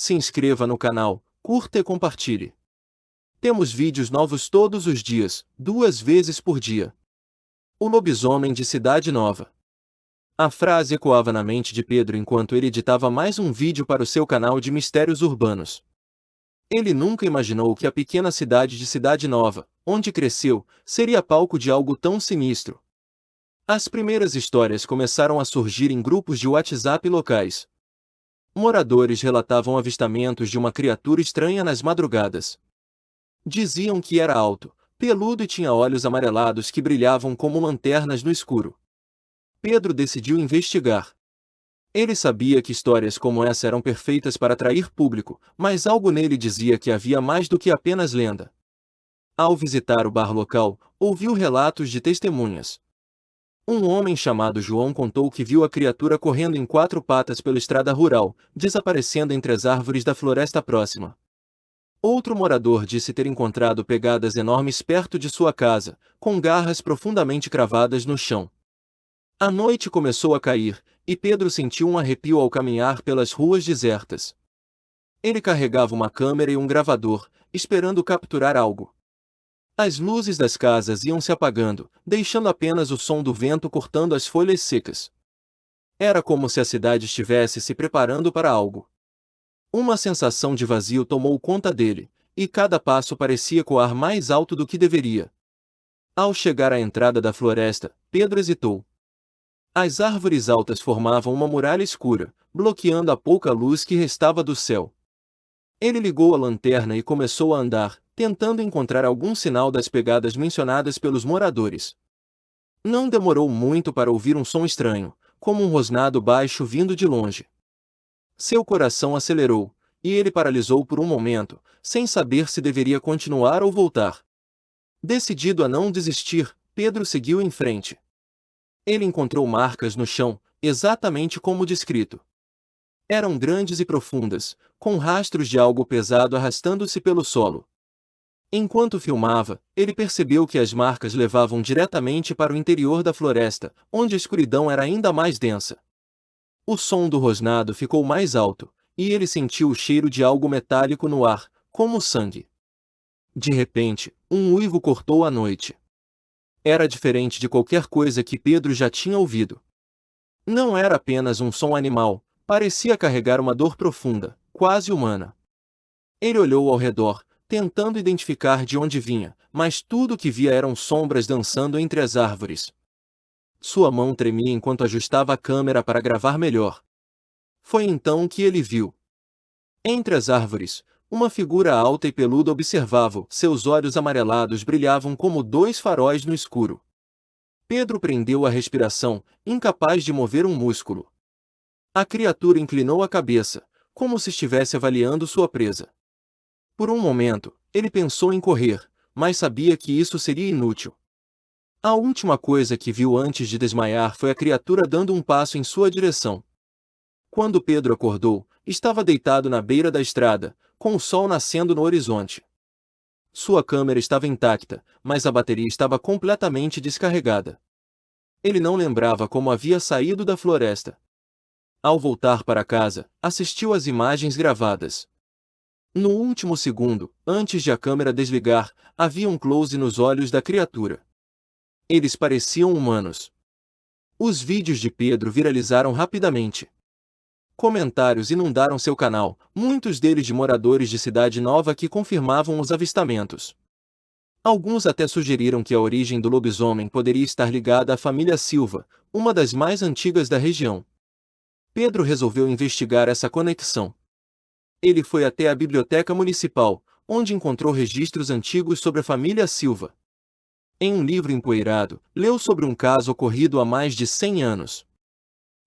se inscreva no canal, curta e compartilhe. Temos vídeos novos todos os dias, 2 vezes por dia. O lobisomem de Cidade Nova. A frase ecoava na mente de Pedro enquanto ele editava mais um vídeo para o seu canal de mistérios urbanos. Ele nunca imaginou que a pequena cidade de Cidade Nova, onde cresceu, seria palco de algo tão sinistro. As primeiras histórias começaram a surgir em grupos de WhatsApp locais. Moradores relatavam avistamentos de uma criatura estranha nas madrugadas. Diziam que era alto, peludo e tinha olhos amarelados que brilhavam como lanternas no escuro. Pedro decidiu investigar. Ele sabia que histórias como essa eram perfeitas para atrair público, mas algo nele dizia que havia mais do que apenas lenda. Ao visitar o bar local, ouviu relatos de testemunhas. Um homem chamado João contou que viu a criatura correndo em 4 patas pela estrada rural, desaparecendo entre as árvores da floresta próxima. Outro morador disse ter encontrado pegadas enormes perto de sua casa, com garras profundamente cravadas no chão. A noite começou a cair, e Pedro sentiu um arrepio ao caminhar pelas ruas desertas. Ele carregava uma câmera e um gravador, esperando capturar algo. As luzes das casas iam se apagando, deixando apenas o som do vento cortando as folhas secas. Era como se a cidade estivesse se preparando para algo. Uma sensação de vazio tomou conta dele, e cada passo parecia ecoar mais alto do que deveria. Ao chegar à entrada da floresta, Pedro hesitou. As árvores altas formavam uma muralha escura, bloqueando a pouca luz que restava do céu. Ele ligou a lanterna e começou a andar, tentando encontrar algum sinal das pegadas mencionadas pelos moradores. Não demorou muito para ouvir um som estranho, como um rosnado baixo vindo de longe. Seu coração acelerou, e ele paralisou por um momento, sem saber se deveria continuar ou voltar. Decidido a não desistir, Pedro seguiu em frente. Ele encontrou marcas no chão, exatamente como descrito. Eram grandes e profundas, com rastros de algo pesado arrastando-se pelo solo. Enquanto filmava, ele percebeu que as marcas levavam diretamente para o interior da floresta, onde a escuridão era ainda mais densa. O som do rosnado ficou mais alto, e ele sentiu o cheiro de algo metálico no ar, como sangue. De repente, um uivo cortou a noite. Era diferente de qualquer coisa que Pedro já tinha ouvido. Não era apenas um som animal, parecia carregar uma dor profunda, quase humana. Ele olhou ao redor, tentando identificar de onde vinha, mas tudo o que via eram sombras dançando entre as árvores. Sua mão tremia enquanto ajustava a câmera para gravar melhor. Foi então que ele viu. Entre as árvores, uma figura alta e peluda observava-o, seus olhos amarelados brilhavam como 2 faróis no escuro. Pedro prendeu a respiração, incapaz de mover um músculo. A criatura inclinou a cabeça, como se estivesse avaliando sua presa. Por um momento, ele pensou em correr, mas sabia que isso seria inútil. A última coisa que viu antes de desmaiar foi a criatura dando um passo em sua direção. Quando Pedro acordou, estava deitado na beira da estrada, com o sol nascendo no horizonte. Sua câmera estava intacta, mas a bateria estava completamente descarregada. Ele não lembrava como havia saído da floresta. Ao voltar para casa, assistiu às imagens gravadas. No último segundo, antes de a câmera desligar, havia um close nos olhos da criatura. Eles pareciam humanos. Os vídeos de Pedro viralizaram rapidamente. Comentários inundaram seu canal, muitos deles de moradores de Cidade Nova que confirmavam os avistamentos. Alguns até sugeriram que a origem do lobisomem poderia estar ligada à família Silva, uma das mais antigas da região. Pedro resolveu investigar essa conexão. Ele foi até a biblioteca municipal, onde encontrou registros antigos sobre a família Silva. Em um livro empoeirado, leu sobre um caso ocorrido há mais de 100 anos.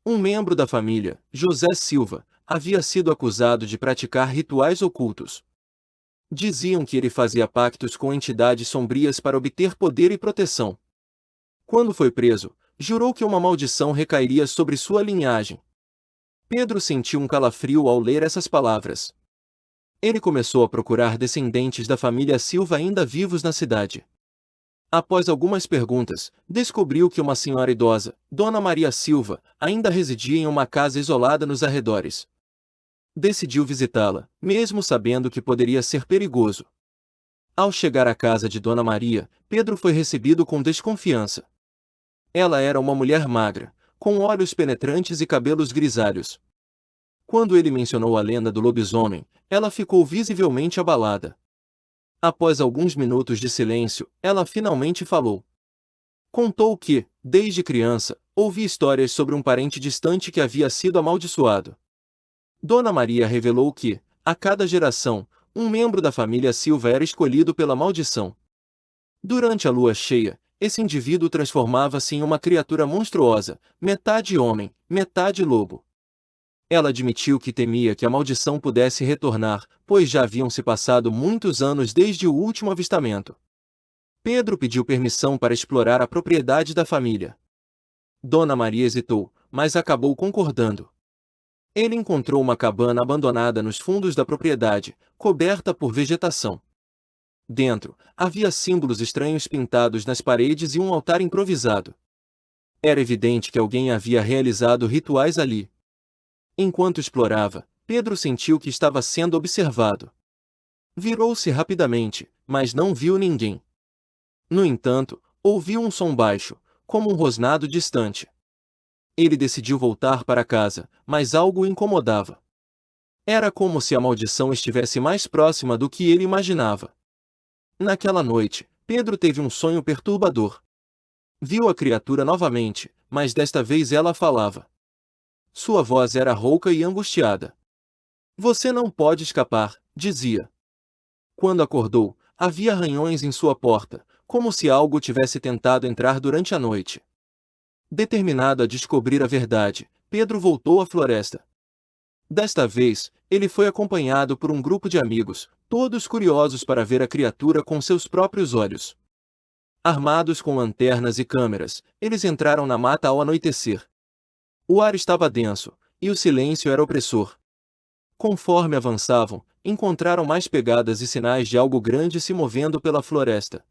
Um membro da família, José Silva, havia sido acusado de praticar rituais ocultos. Diziam que ele fazia pactos com entidades sombrias para obter poder e proteção. Quando foi preso, jurou que uma maldição recairia sobre sua linhagem. Pedro sentiu um calafrio ao ler essas palavras. Ele começou a procurar descendentes da família Silva ainda vivos na cidade. Após algumas perguntas, descobriu que uma senhora idosa, Dona Maria Silva, ainda residia em uma casa isolada nos arredores. Decidiu visitá-la, mesmo sabendo que poderia ser perigoso. Ao chegar à casa de Dona Maria, Pedro foi recebido com desconfiança. Ela era uma mulher magra, com olhos penetrantes e cabelos grisalhos. Quando ele mencionou a lenda do lobisomem, ela ficou visivelmente abalada. Após alguns minutos de silêncio, ela finalmente falou. Contou que, desde criança, ouvia histórias sobre um parente distante que havia sido amaldiçoado. Dona Maria revelou que, a cada geração, um membro da família Silva era escolhido pela maldição. Durante a lua cheia, esse indivíduo transformava-se em uma criatura monstruosa, metade homem, metade lobo. Ela admitiu que temia que a maldição pudesse retornar, pois já haviam se passado muitos anos desde o último avistamento. Pedro pediu permissão para explorar a propriedade da família. Dona Maria hesitou, mas acabou concordando. Ele encontrou uma cabana abandonada nos fundos da propriedade, coberta por vegetação. Dentro, havia símbolos estranhos pintados nas paredes e um altar improvisado. Era evidente que alguém havia realizado rituais ali. Enquanto explorava, Pedro sentiu que estava sendo observado. Virou-se rapidamente, mas não viu ninguém. No entanto, ouviu um som baixo, como um rosnado distante. Ele decidiu voltar para casa, mas algo o incomodava. Era como se a maldição estivesse mais próxima do que ele imaginava. Naquela noite, Pedro teve um sonho perturbador. Viu a criatura novamente, mas desta vez ela falava. Sua voz era rouca e angustiada. Você não pode escapar, dizia. Quando acordou, havia arranhões em sua porta, como se algo tivesse tentado entrar durante a noite. Determinado a descobrir a verdade, Pedro voltou à floresta. Desta vez, ele foi acompanhado por um grupo de amigos, todos curiosos para ver a criatura com seus próprios olhos. Armados com lanternas e câmeras, eles entraram na mata ao anoitecer. O ar estava denso, e o silêncio era opressor. Conforme avançavam, encontraram mais pegadas e sinais de algo grande se movendo pela floresta.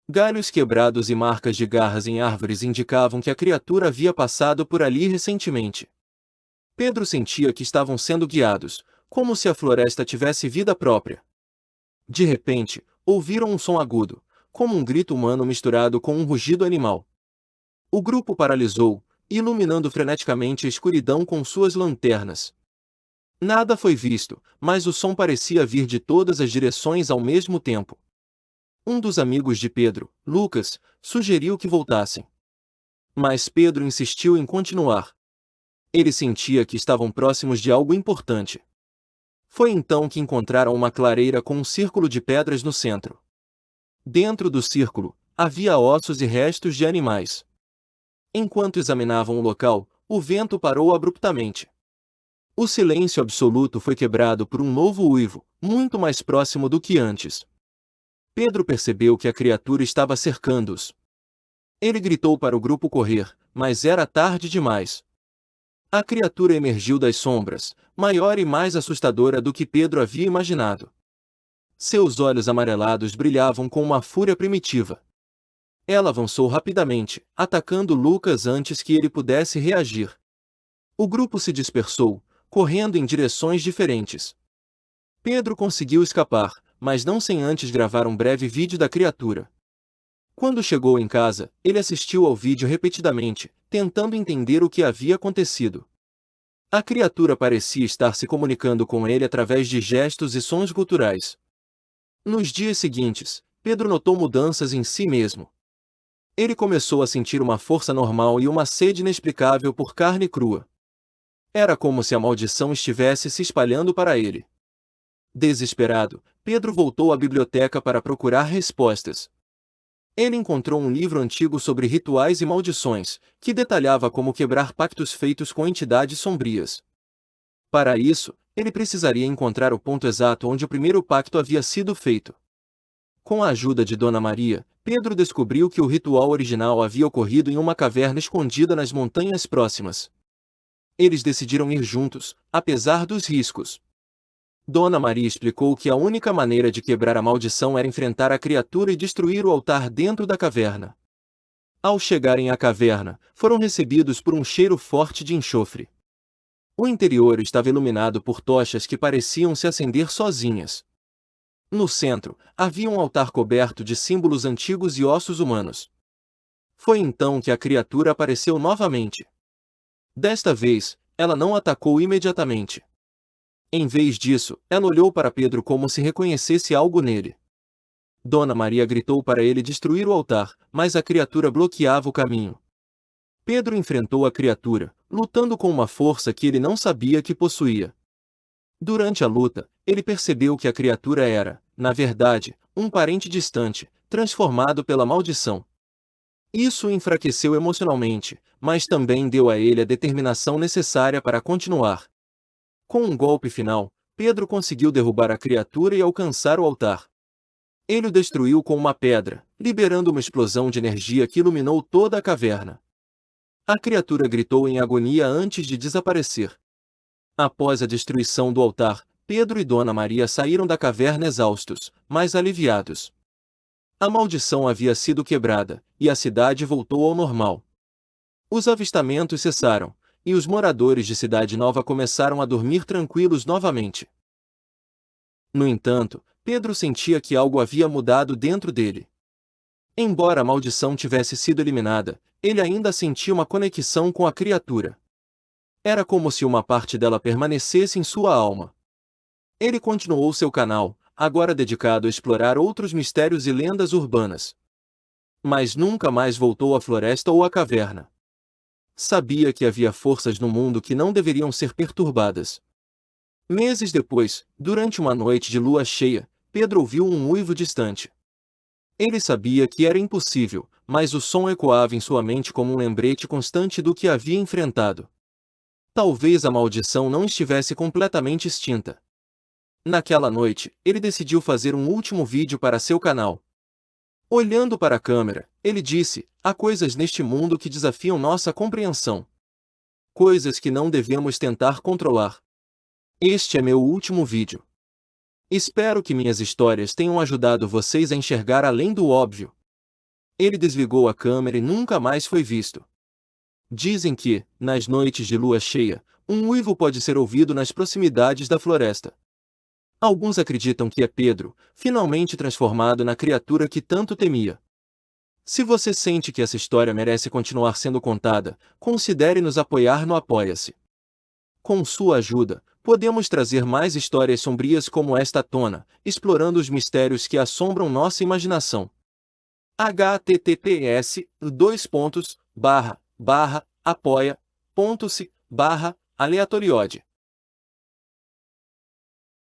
Galhos quebrados e marcas de garras em árvores indicavam que a criatura havia passado por ali recentemente. Pedro sentia que estavam sendo guiados, como se a floresta tivesse vida própria. De repente, ouviram um som agudo, como um grito humano misturado com um rugido animal. O grupo paralisou, iluminando freneticamente a escuridão com suas lanternas. Nada foi visto, mas o som parecia vir de todas as direções ao mesmo tempo. Um dos amigos de Pedro, Lucas, sugeriu que voltassem. Mas Pedro insistiu em continuar. Ele sentia que estavam próximos de algo importante. Foi então que encontraram uma clareira com um círculo de pedras no centro. Dentro do círculo, havia ossos e restos de animais. Enquanto examinavam o local, o vento parou abruptamente. O silêncio absoluto foi quebrado por um novo uivo, muito mais próximo do que antes. Pedro percebeu que a criatura estava cercando-os. Ele gritou para o grupo correr, mas era tarde demais. A criatura emergiu das sombras, maior e mais assustadora do que Pedro havia imaginado. Seus olhos amarelados brilhavam com uma fúria primitiva. Ela avançou rapidamente, atacando Lucas antes que ele pudesse reagir. O grupo se dispersou, correndo em direções diferentes. Pedro conseguiu escapar, mas não sem antes gravar um breve vídeo da criatura. Quando chegou em casa, ele assistiu ao vídeo repetidamente, tentando entender o que havia acontecido. A criatura parecia estar se comunicando com ele através de gestos e sons guturais. Nos dias seguintes, Pedro notou mudanças em si mesmo. Ele começou a sentir uma força normal e uma sede inexplicável por carne crua. Era como se a maldição estivesse se espalhando para ele. Desesperado, Pedro voltou à biblioteca para procurar respostas. Ele encontrou um livro antigo sobre rituais e maldições, que detalhava como quebrar pactos feitos com entidades sombrias. Para isso, ele precisaria encontrar o ponto exato onde o primeiro pacto havia sido feito. Com a ajuda de Dona Maria, Pedro descobriu que o ritual original havia ocorrido em uma caverna escondida nas montanhas próximas. Eles decidiram ir juntos, apesar dos riscos. Dona Maria explicou que a única maneira de quebrar a maldição era enfrentar a criatura e destruir o altar dentro da caverna. Ao chegarem à caverna, foram recebidos por um cheiro forte de enxofre. O interior estava iluminado por tochas que pareciam se acender sozinhas. No centro, havia um altar coberto de símbolos antigos e ossos humanos. Foi então que a criatura apareceu novamente. Desta vez, ela não atacou imediatamente. Em vez disso, ela olhou para Pedro como se reconhecesse algo nele. Dona Maria gritou para ele destruir o altar, mas a criatura bloqueava o caminho. Pedro enfrentou a criatura, lutando com uma força que ele não sabia que possuía. Durante a luta, ele percebeu que a criatura era, na verdade, um parente distante, transformado pela maldição. Isso o enfraqueceu emocionalmente, mas também deu a ele a determinação necessária para continuar. Com um golpe final, Pedro conseguiu derrubar a criatura e alcançar o altar. Ele o destruiu com uma pedra, liberando uma explosão de energia que iluminou toda a caverna. A criatura gritou em agonia antes de desaparecer. Após a destruição do altar, Pedro e Dona Maria saíram da caverna exaustos, mas aliviados. A maldição havia sido quebrada, e a cidade voltou ao normal. Os avistamentos cessaram, e os moradores de Cidade Nova começaram a dormir tranquilos novamente. No entanto, Pedro sentia que algo havia mudado dentro dele. Embora a maldição tivesse sido eliminada, ele ainda sentia uma conexão com a criatura. Era como se uma parte dela permanecesse em sua alma. Ele continuou seu canal, agora dedicado a explorar outros mistérios e lendas urbanas. Mas nunca mais voltou à floresta ou à caverna. Sabia que havia forças no mundo que não deveriam ser perturbadas. Meses depois, durante uma noite de lua cheia, Pedro ouviu um uivo distante. Ele sabia que era impossível, mas o som ecoava em sua mente como um lembrete constante do que havia enfrentado. Talvez a maldição não estivesse completamente extinta. Naquela noite, ele decidiu fazer um último vídeo para seu canal. Olhando para a câmera, ele disse: há coisas neste mundo que desafiam nossa compreensão. Coisas que não devemos tentar controlar. Este é meu último vídeo. Espero que minhas histórias tenham ajudado vocês a enxergar além do óbvio. Ele desligou a câmera e nunca mais foi visto. Dizem que, nas noites de lua cheia, um uivo pode ser ouvido nas proximidades da floresta. Alguns acreditam que é Pedro, finalmente transformado na criatura que tanto temia. Se você sente que essa história merece continuar sendo contada, considere nos apoiar no Apoia-se. Com sua ajuda, podemos trazer mais histórias sombrias como esta à tona, explorando os mistérios que assombram nossa imaginação. https://apoia.se/aleatoriode